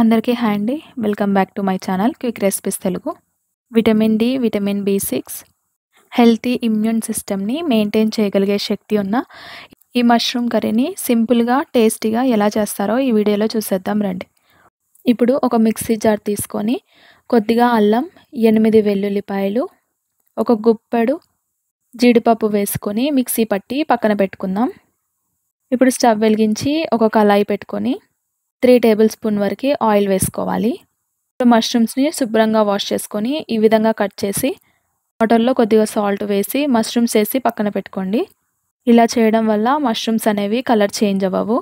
అందరికీ హాయ్ అండి. Welcome back to my channel quick recipes Telugu. Vitamin D, vitamin బి6, healthy immune సిస్టమ్‌ని maintain చేయగలిగే శక్తి ఉన్న ఈ మష్రూమ్ కర్రీని సింపుల్‌గా, టేస్టీగా ఎలా చేస్తారో ఈ వీడియోలో చూసేద్దాం రండి. ఇప్పుడు ఒక మిక్సీ జార్ తీసుకొని కొద్దిగా అల్లం, 8 వెల్లుల్లిపాయలు, ఒక గుప్పెడు జీడిపప్పు వేసుకొని మిక్సీ పట్టి పక్కన పెట్టుకుందాం. ఇప్పుడు స్టవ్ వెలిగించి ఒక కళాయి పెట్టుకొని 3 టేబుల్ స్పూన్ వరకు ఆయిల్ వేసుకోవాలి. మష్రూమ్స్ని శుభ్రంగా వాష్ చేసుకొని ఈ విధంగా కట్ చేసి వాటర్లో కొద్దిగా సాల్ట్ వేసి మష్రూమ్స్ వేసి పక్కన పెట్టుకోండి. ఇలా చేయడం వల్ల మష్రూమ్స్ అనేవి కలర్ చేంజ్ అవ్వవు.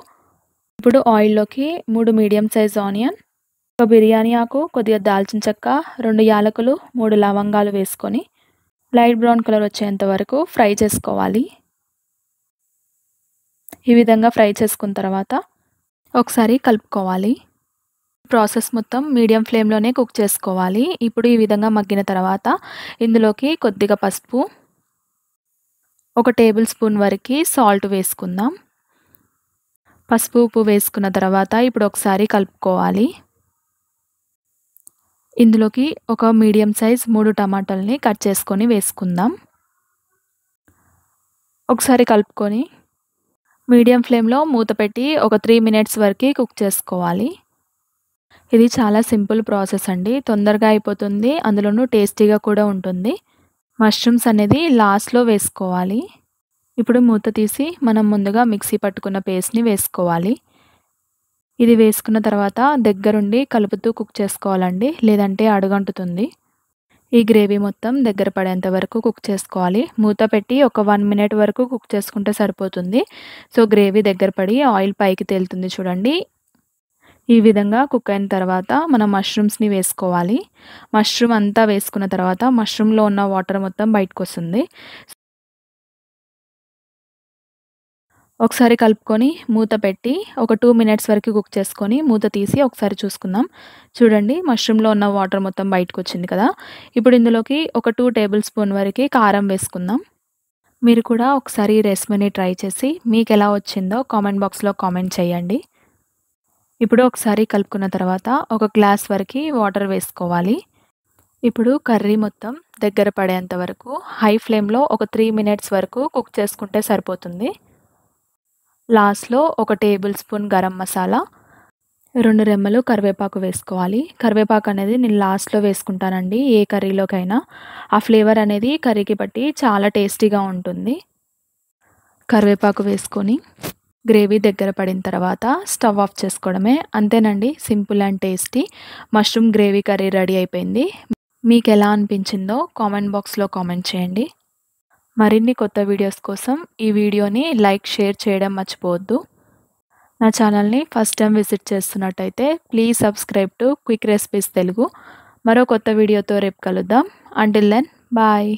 ఇప్పుడు ఆయిల్లోకి 3 మీడియం సైజ్ ఆనియన్, ఒక బిర్యానీ ఆకు, కొద్దిగా దాల్చిన చెక్క, 2 యాలకులు, 3 లవంగాలు వేసుకొని లైట్ బ్రౌన్ కలర్ వచ్చేంత వరకు ఫ్రై చేసుకోవాలి. ఈ విధంగా ఫ్రై చేసుకున్న తర్వాత ఒకసారి కలుపుకోవాలి. ప్రాసెస్ మొత్తం మీడియం ఫ్లేమ్లోనే కుక్ చేసుకోవాలి. ఇప్పుడు ఈ విధంగా మగ్గిన తర్వాత ఇందులోకి కొద్దిగా పసుపు, 1 టేబుల్ స్పూన్ వరకు సాల్ట్ వేసుకుందాం. పసుపు, ఉప్పు వేసుకున్న తర్వాత ఇప్పుడు ఒకసారి కలుపుకోవాలి. ఇందులోకి ఒక మీడియం సైజ్ 3 టమాటాలని కట్ చేసుకొని వేసుకుందాం. ఒకసారి కలుపుకొని మీడియం ఫ్లేమ్లో మూత పెట్టి ఒక 3 మినిట్స్ వరకు కుక్ చేసుకోవాలి. ఇది చాలా సింపుల్ ప్రాసెస్ అండి. తొందరగా అయిపోతుంది, అందులోనూ టేస్టీగా కూడా ఉంటుంది. మష్రూమ్స్ అనేది లాస్ట్లో వేసుకోవాలి. ఇప్పుడు మూత తీసి మనం ముందుగా మిక్సీ పట్టుకున్న పేస్ట్ని వేసుకోవాలి. ఇది వేసుకున్న తర్వాత దగ్గరుండి కలుపుతూ కుక్ చేసుకోవాలండి, లేదంటే అడుగంటుతుంది. ఈ గ్రేవీ మొత్తం దగ్గర పడేంత వరకు కుక్ చేసుకోవాలి. మూత పెట్టి ఒక 1 మినిట్ వరకు కుక్ చేసుకుంటే సరిపోతుంది. సో గ్రేవీ దగ్గర పడి ఆయిల్ పైకి తేలుతుంది చూడండి. ఈ విధంగా కుక్ అయిన తర్వాత మనం మష్రూమ్స్ని వేసుకోవాలి. మష్రూమ్ అంతా వేసుకున్న తర్వాత మష్రూమ్లో ఉన్న వాటర్ మొత్తం బయటకు వస్తుంది. ఒకసారి కలుపుకొని మూత పెట్టి ఒక 2 మినిట్స్ వరకు కుక్ చేసుకొని మూత తీసి ఒకసారి చూసుకుందాం. చూడండి, మష్రూమ్లో ఉన్న వాటర్ మొత్తం బయటకు వచ్చింది కదా. ఇప్పుడు ఇందులోకి ఒక 2 టేబుల్ స్పూన్ వరకు కారం వేసుకుందాం. మీరు కూడా ఒకసారి ఈ రెసిపీని ట్రై చేసి మీకు ఎలా వచ్చిందో కామెంట్ బాక్స్లో కామెంట్ చేయండి. ఇప్పుడు ఒకసారి కలుపుకున్న తర్వాత ఒక గ్లాస్ వరకు వాటర్ వేసుకోవాలి. ఇప్పుడు కర్రీ మొత్తం దగ్గర పడేంత వరకు హై ఫ్లేమ్లో ఒక 3 మినిట్స్ వరకు కుక్ చేసుకుంటే సరిపోతుంది. లాస్ట్లో ఒక టేబుల్ స్పూన్ గరం మసాలా, 2 రెమ్మలు కరివేపాకు వేసుకోవాలి. కరివేపాకు అనేది నేను లాస్ట్లో వేసుకుంటానండి ఏ కర్రీలోకైనా. ఆ ఫ్లేవర్ అనేది కర్రీకి బట్టి చాలా టేస్టీగా ఉంటుంది. కరివేపాకు వేసుకొని గ్రేవీ దగ్గర పడిన తర్వాత స్టవ్ ఆఫ్ చేసుకోవడమే. అంతేనండి, simple and tasty mushroom gravy curry ready అయిపోయింది. మీకు ఎలా అనిపించిందో కామెంట్ బాక్స్లో కామెంట్ చేయండి. మరిన్ని కొత్త వీడియోస్ కోసం ఈ వీడియోని లైక్, షేర్ చేయడం మర్చిపోవద్దు. నా ఛానల్ని ఫస్ట్ టైం విజిట్ చేస్తున్నట్టయితే please subscribe to quick recipes Telugu. మరో కొత్త వీడియోతో రేపు కలుద్దాం. Until then bye.